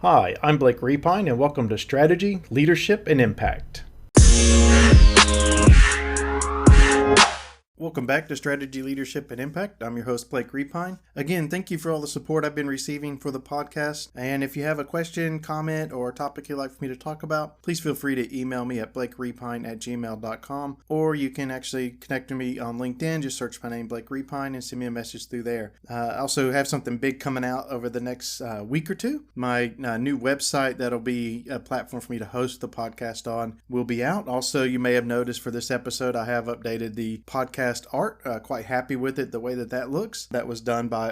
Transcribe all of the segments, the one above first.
Hi, I'm Blake Repine, and welcome to Strategy, Leadership, and Impact. Welcome back to Strategy, Leadership, and Impact. I'm your host, Blake Repine. Again, thank you for all the support I've been receiving for the podcast. And if you have a question, comment, or a topic you'd like for me to talk about, please feel free to email me at blakerepine@gmail.com, or you can actually connect with me on LinkedIn. Just search my name, Blake Repine, and send me a message through there. I also have something big coming out over the next week or two. My new website that'll be a platform for me to host the podcast on will be out. Also, you may have noticed for this episode, I have updated the podcast art. Quite happy with it, the way that looks. That was done by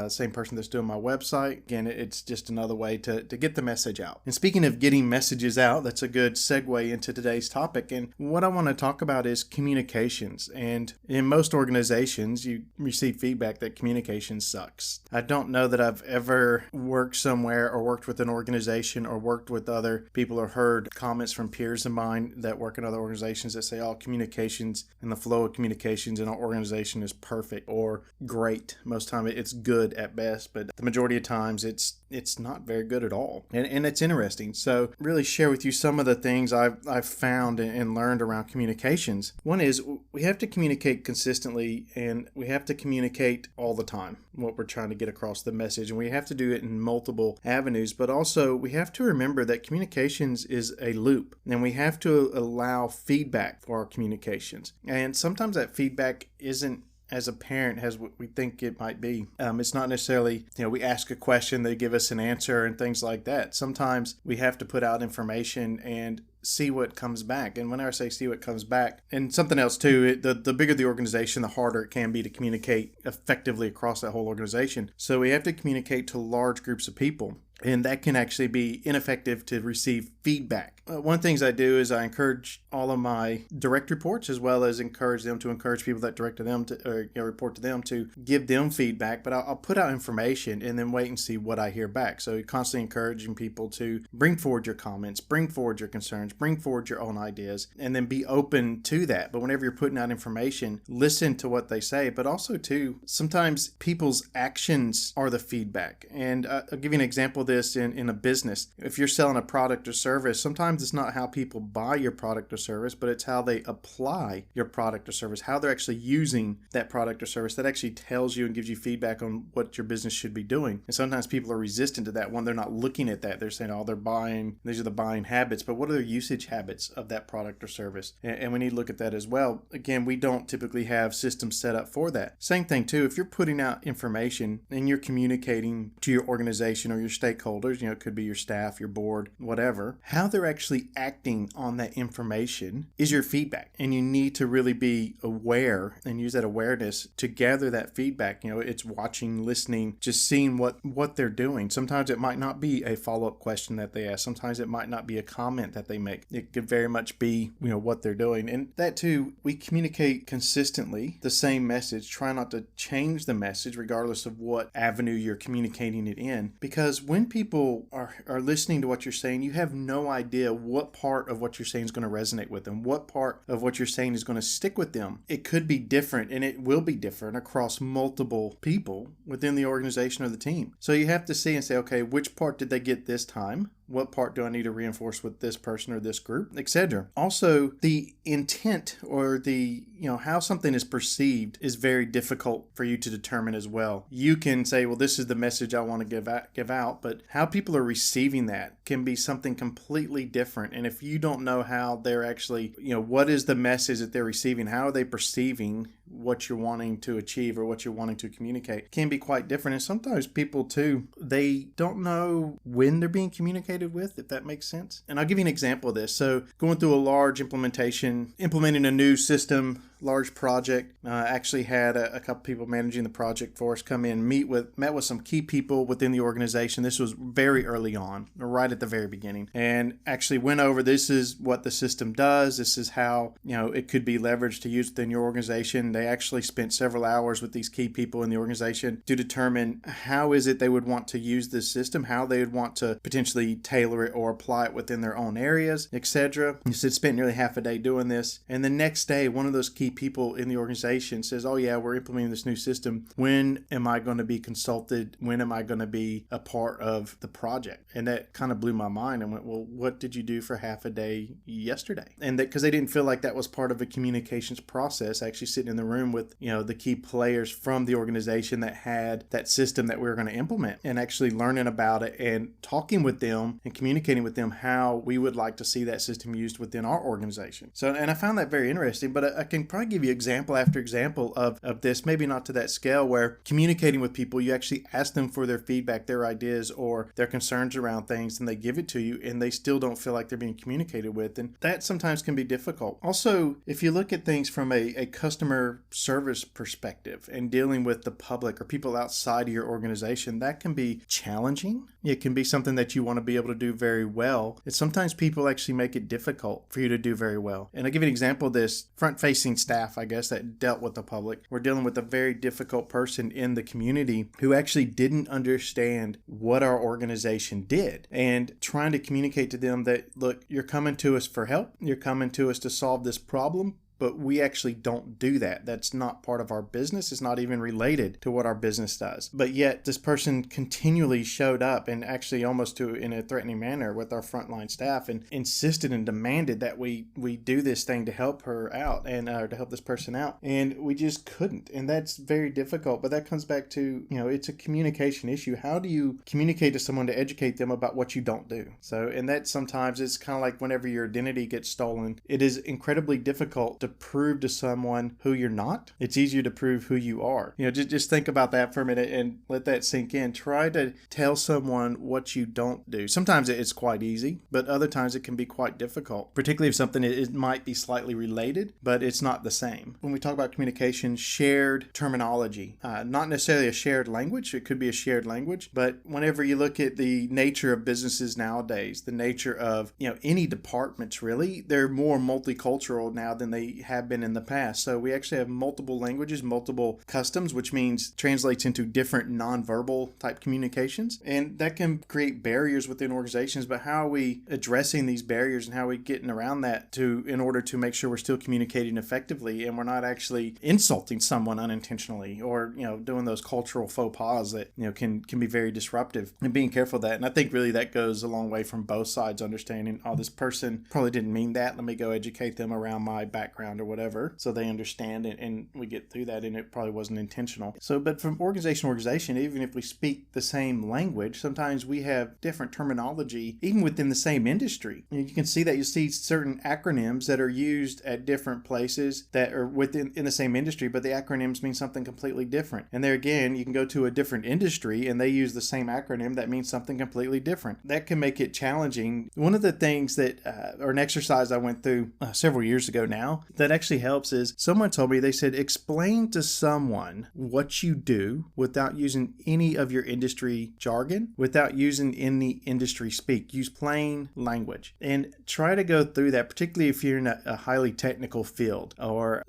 same person that's doing my website. Again, it's just another way to get the message out. And speaking of getting messages out, that's a good segue into today's topic. And what I want to talk about is communications. And in most organizations, you receive feedback that communication sucks. I don't know that I've ever worked somewhere or worked with an organization or worked with other people or heard comments from peers of mine that work in other organizations that say, oh, communications and the flow of communications in our organization is perfect or great. Most time it's good at best, but the majority of times it's not very good at all. And it's interesting. So really share with you some of the things I've found and learned around communications. One is we have to communicate consistently, and we have to communicate all the time what we're trying to get across the message. And we have to do it in multiple avenues, but also we have to remember that communications is a loop, and we have to allow feedback for our communications. And sometimes that feedback isn't as apparent as what we think it might be. It's not necessarily, we ask a question, they give us an answer and things like that. Sometimes we have to put out information and see what comes back. And whenever I say see what comes back, and something else too, the bigger the organization, the harder it can be to communicate effectively across that whole organization. So we have to communicate to large groups of people. And that can actually be ineffective to receive feedback. One of the things I do is I encourage all of my direct reports, as well as encourage them to encourage people that direct to them to report to them to give them feedback. But I'll put out information and then wait and see what I hear back. So constantly encouraging people to bring forward your comments, bring forward your concerns, bring forward your own ideas, and then be open to that. But whenever you're putting out information, listen to what they say. But also too, sometimes people's actions are the feedback. And I'll give you an example of this in a business. If you're selling a product or service, sometimes it's not how people buy your product or service, but it's how they apply your product or service, how they're actually using that product or service. That actually tells you and gives you feedback on what your business should be doing. And sometimes people are resistant to that. One, they're not looking at that. They're saying, oh, they're buying, these are the buying habits, but what are their usage habits of that product or service? And we need to look at that as well. Again, we don't typically have systems set up for that. Same thing too, if you're putting out information and you're communicating to your organization or your stakeholders, it could be your staff, your board, whatever, how they're actually acting on that information is your feedback. And you need to really be aware and use that awareness to gather that feedback. It's watching, listening, just seeing what they're doing. Sometimes it might not be a follow-up question that they ask. Sometimes it might not be a comment that they make. It could very much be, what they're doing. And that too, we communicate consistently the same message. Try not to change the message regardless of what avenue you're communicating it in. Because when people are listening to what you're saying, you have no idea what part of what you're saying is going to resonate with them, what part of what you're saying is going to stick with them. It could be different, and it will be different across multiple people within the organization or the team. So you have to see and say, okay, which part did they get this time? What part do I need to reinforce with this person or this group, etc. Also, the intent or the, how something is perceived is very difficult for you to determine as well. You can say, well, this is the message I want to give out, but how people are receiving that can be something completely different. And if you don't know how they're actually, what is the message that they're receiving? How are they perceiving what you're wanting to achieve or what you're wanting to communicate? It can be quite different. And sometimes people too, they don't know when they're being communicated with, if that makes sense. And I'll give you an example of this. So going through a large implementation, implementing a new system, large project, actually had a couple people managing the project for us come in, met with some key people within the organization. This was very early on, right at the very beginning, and actually went over, this is what the system does. This is how, it could be leveraged to use within your organization. They actually spent several hours with these key people in the organization to determine how is it they would want to use this system, how they would want to potentially tailor it or apply it within their own areas, etc. He said spent nearly half a day doing this. And the next day, one of those key people in the organization says, oh yeah, we're implementing this new system. When am I going to be consulted? When am I going to be a part of the project? And that kind of blew my mind. I went, well, what did you do for half a day yesterday? And that because they didn't feel like that was part of a communications process, actually sitting in the room with, the key players from the organization that had that system that we were going to implement, and actually learning about it and talking with them and communicating with them how we would like to see that system used within our organization. So, and I found that very interesting, but I can probably give you example after example of this, maybe not to that scale, where communicating with people, you actually ask them for their feedback, their ideas, or their concerns around things, and they give it to you, and they still don't feel like they're being communicated with. And that sometimes can be difficult. Also, if you look at things from a customer service perspective and dealing with the public or people outside of your organization, that can be challenging. It can be something that you want to be able to do very well. And sometimes people actually make it difficult for you to do very well. And I'll give you an example of this. Front-facing staff, I guess, that dealt with the public. We're dealing with a very difficult person in the community who actually didn't understand what our organization did, and trying to communicate to them that, look, you're coming to us for help. You're coming to us to solve this problem. But we actually don't do that. That's not part of our business. It's not even related to what our business does. But yet this person continually showed up, and actually almost in a threatening manner with our frontline staff, and insisted and demanded that we do this thing to help her out and to help this person out. And we just couldn't. And that's very difficult. But that comes back to, it's a communication issue. How do you communicate to someone to educate them about what you don't do? So, and that sometimes it's kind of like whenever your identity gets stolen, it is incredibly difficult to prove to someone who you're not. It's easier to prove who you are. Just think about that for a minute and let that sink in. Try to tell someone what you don't do. Sometimes it's quite easy, but other times it can be quite difficult, particularly if something it might be slightly related, but it's not the same. When we talk about communication, shared terminology, not necessarily a shared language. It could be a shared language, but whenever you look at the nature of businesses nowadays, the nature of, any departments really, they're more multicultural now than they have been in the past. So we actually have multiple languages, multiple customs, which means translates into different nonverbal type communications. And that can create barriers within organizations. But how are we addressing these barriers, and how are we getting around that in order to make sure we're still communicating effectively and we're not actually insulting someone unintentionally, or, doing those cultural faux pas that, can be very disruptive, and being careful of that. And I think really that goes a long way from both sides, understanding, oh, this person probably didn't mean that. Let me go educate them around my background or whatever, so they understand it, and we get through that, and it probably wasn't intentional. So, but from organization to organization, even if we speak the same language, sometimes we have different terminology, even within the same industry. And you can see that. You see certain acronyms that are used at different places that are in the same industry, but the acronyms mean something completely different. And there again, you can go to a different industry and they use the same acronym that means something completely different. That can make it challenging. One of the things that, or an exercise I went through several years ago now, that actually helps is, someone told me, they said, explain to someone what you do without using any of your industry jargon, without using any industry speak. Use plain language and try to go through that, particularly if you're in a highly technical field, or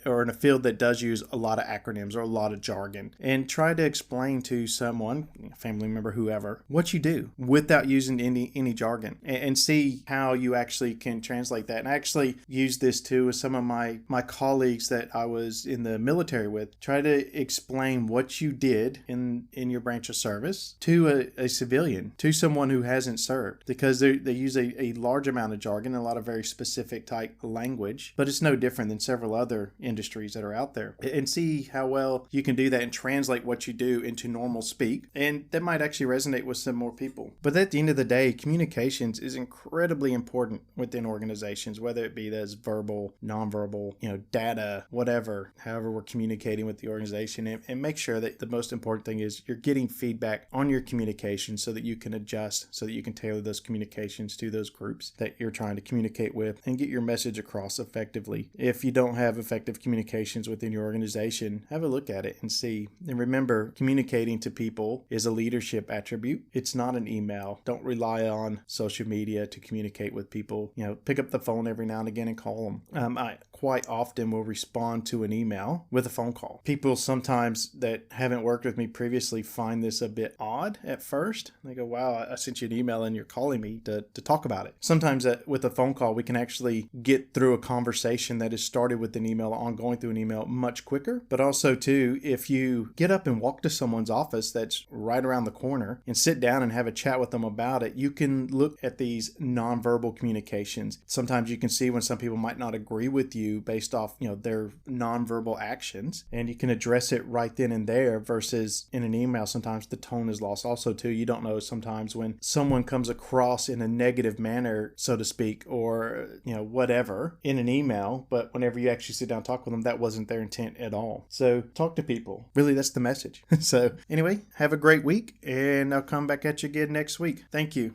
or in a field that does use a lot of acronyms or a lot of jargon, and try to explain to someone, family member, whoever, what you do without using any jargon, and see how you actually can translate that. And I actually use this too with some of my colleagues that I was in the military with. Try to explain what you did in your branch of service to a civilian, to someone who hasn't served, because they use a large amount of jargon, a lot of very specific type language, but it's no different than several other industries that are out there. And see how well you can do that and translate what you do into normal speak, and that might actually resonate with some more people. But at the end of the day, communications is incredibly important within organizations, whether it be that's verbal, nonverbal, data, whatever, however we're communicating with the organization, and make sure that the most important thing is you're getting feedback on your communication so that you can adjust, so that you can tailor those communications to those groups that you're trying to communicate with and get your message across effectively. If you don't have effective communications within your organization, have a look at it and see. And remember, communicating to people is a leadership attribute. It's not an email. Don't rely on social media to communicate with people. Pick up the phone every now and again and call them. I quite often will respond to an email with a phone call. People sometimes that haven't worked with me previously find this a bit odd at first. They go, wow, I sent you an email and you're calling me to talk about it. Sometimes with a phone call, we can actually get through a conversation that is started with an email, ongoing through an email much quicker. But also too, if you get up and walk to someone's office that's right around the corner and sit down and have a chat with them about it, you can look at these nonverbal communications. Sometimes you can see when some people might not agree with you based off, their nonverbal actions, and you can address it right then and there versus in an email. Sometimes the tone is lost. Also too, you don't know sometimes when someone comes across in a negative manner, so to speak, or whatever in an email, but whenever you actually sit down and talk with them, that wasn't their intent at all. So talk to people. Really, that's the message. So anyway, have a great week, and I'll come back at you again next week. Thank you.